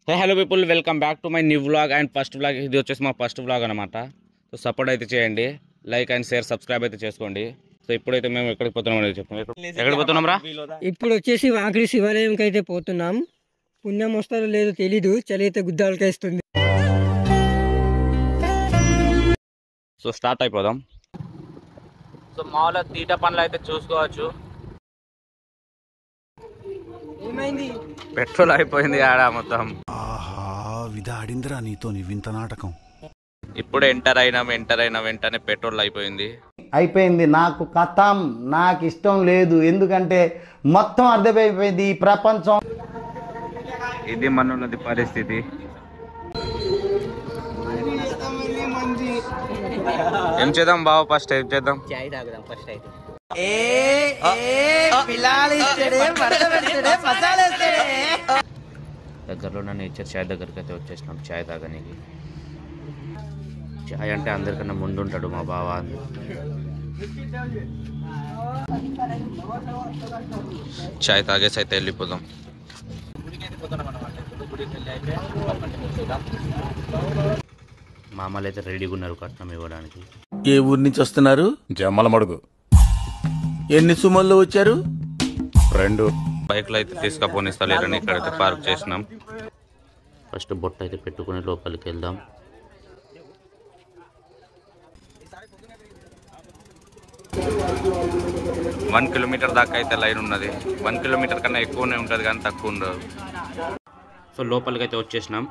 Hey hello people, welcome back to my new vlog and first vlog. ఇది వచ్చేసి మా first vlog అనమాట. So support అయితే చేయండి, లైక్ అండ్ షేర్, సబ్స్క్రైబ్ అయితే చేసుకోండి. సో ఇప్పుడైతే మేము ఎక్కడికి పోతున్నాం అనేది చెప్తాం. ఎక్కడికి పోతున్నాం రా? ఇప్పుడు వచ్చేసి వాకిలి శివాలయంకి అయితే పోతున్నాం. పుణ్యం వస్తారో లేదో తెలీదు, చలి అయితే గుద్దాలకేస్తుంది. సో స్టార్ట్ అయిపోదాం. సో మామూలుగా తీట పనులు అయితే చూసుకోవచ్చు. ఏమైంది? పెట్రోల్ అయిపోయింది ఆడ మొత్తం. ఆహా, విధాడిందిరా నీతో వింత నాటకం. ఇప్పుడు ఎంటర్ అయినా వెంటనే పెట్రోల్ అయిపోయింది. నాకు కథం, నాకు ఇష్టం లేదు. ఎందుకంటే మొత్తం అర్థమైపోయింది ఈ ప్రపంచం. ఇది మనది పరిస్థితి. ఏం చేద్దాం బావ? ఫస్ట్ ఏం చేద్దాం? చాయ్ తాగుదాం ఫస్ట్ అయితే. దగ్గరలో నేచర్ చాయ్ దగ్గరికి అయితే వచ్చేసినాం చాయ్ తాగడానికి. చాయ్ అంటే అందరికన్నా ముందు ఉంటాడు మా బావ. చాయ్ తాగేసి అయితే వెళ్ళిపోదాం. మామలు అయితే రెడీగా ఉన్నారు కట్నం ఇవ్వడానికి. ఏ ఊరి నుంచి వస్తున్నారు? జమ్మలమడుగు. ఎన్ని సుమల్లో వచ్చారు? 2 బైక్లో అయితే తీసుకపోనిస్తలేరని ఇక్కడైతే పార్క్ చేసినాం. ఫస్ట్ బొట్ట అయితే పెట్టుకుని లోపలికి వెళ్దాం. వన్ కిలోమీటర్ దాకా అయితే లైన్ ఉన్నది. 1 కిలోమీటర్ కన్నా ఎక్కువనే ఉంటుంది కానీ తక్కువ ఉండదు. సో లోపలికి అయితే వచ్చేసినాం.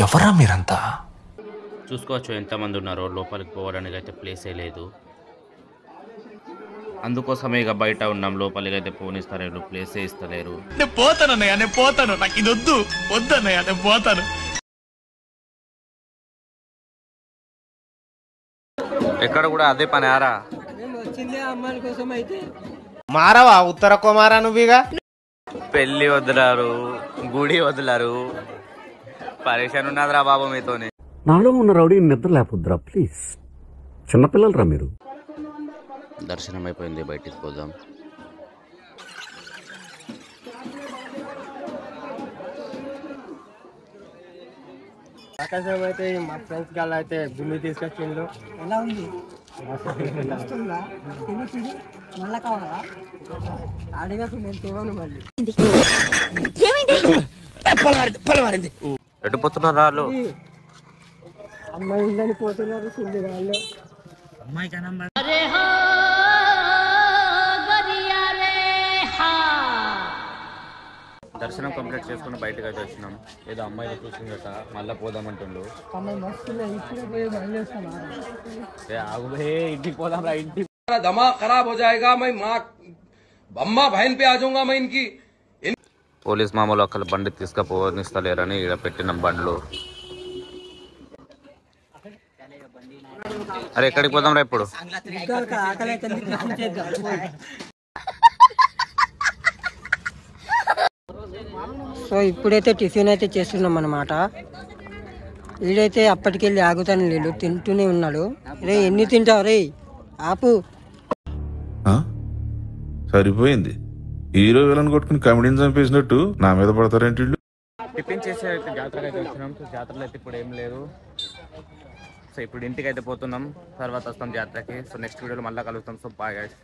ఎవరా మీరంతా? చూసుకోవచ్చు ఎంతమంది ఉన్నారో. లోపలికి పోవడానికి అయితే ప్లేసే లేదు, అందుకోసమే ఇక బయట ఉన్నాం. లోపలికి అయితే పోనిస్తారు, ప్లేసే ఇస్తలేరు. నేను పోతానన్నయ్య, నేను పోతాను. నాకు ఇది వద్దన్నయ్య, నేను పోతాను. ఎక్కడ కూడా అదే పని ఆరా. మేము వచ్చిందే అమ్మాయిల కోసం అయితే. మారవా ఉత్తర కుమారా నువ్వుగా? పెళ్ళి వదిలారు, గుడి వదిలారు, పరేషాన్ ఉన్నదిరా బాబు మీతోని. నాలో ఉన్న రౌడీ నిద్ర లేకపోద్దురా ప్లీజ్. చిన్నపిల్లలరా మీరు. దర్శనం అయిపోయింది, బయటికి పోదాం. ఆకాశం అయితే మా ఫ్రెండ్స్ గాళ్ళు అయితే భూమి తీసుకొచ్చిండ్రు. ఎలా ఉంది? వస్తుందా? మళ్ళా కావాలా? అడిగకు, నేను తేవను మళ్ళీ. ఎటు పోతున్నారు వాళ్ళు? అమ్మాయి ఉందని పోతున్నారు సుంది వాళ్ళు. దర్శనం కంప్లీట్ చేసుకుని బయటకు అయితే వచ్చినాం. ఏదో అమ్మాయిలు చూసిందట, మళ్ళీ పోదామంటుండు. అమ్మాయి మస్తు ఇప్పుడే పోయి బయలుదేరుతాను. ఆగుబే, ఇంటికి పోదాం రా. ఇంటికి दिमाग खराब हो जाएगा। मैं माँ अम्मा बहन पे आ जाऊंगा मैं इनकी। పోలీస్ మామూలు అక్కడ బండి తీసుకపోనిస్తలేరని ఇక్కడ పెట్టినాం బండ్లు. అరే ఎక్కడికి పోదాం రా ఇప్పుడు? ఆకలి అయితే సో ఇప్పుడైతే టిఫిన్ అయితే చేస్తున్నాం అన్నమాట. వీడైతే అప్పటికెళ్ళి ఆగుతాను లేడు, తింటూనే ఉన్నాడు. రే ఎన్ని తింటావు రే, ఆపు. సరిపోయింది. హీరో విలన్ కొట్టుకుని కమెడీని చంపేసినట్టు నా మీద పడతారేంటి? టిఫిన్ చేసి అయితే జాతరకి అయితే వచ్చినాం. సో జాతరలో అయితే ఇప్పుడు ఏం లేదు. సో ఇప్పుడు ఇంటికి అయితే పోతున్నాం, తర్వాత వస్తాం జాతరకి. సో నెక్స్ట్ వీడియోలో మళ్ళీ కలుస్తాం. So bye guys.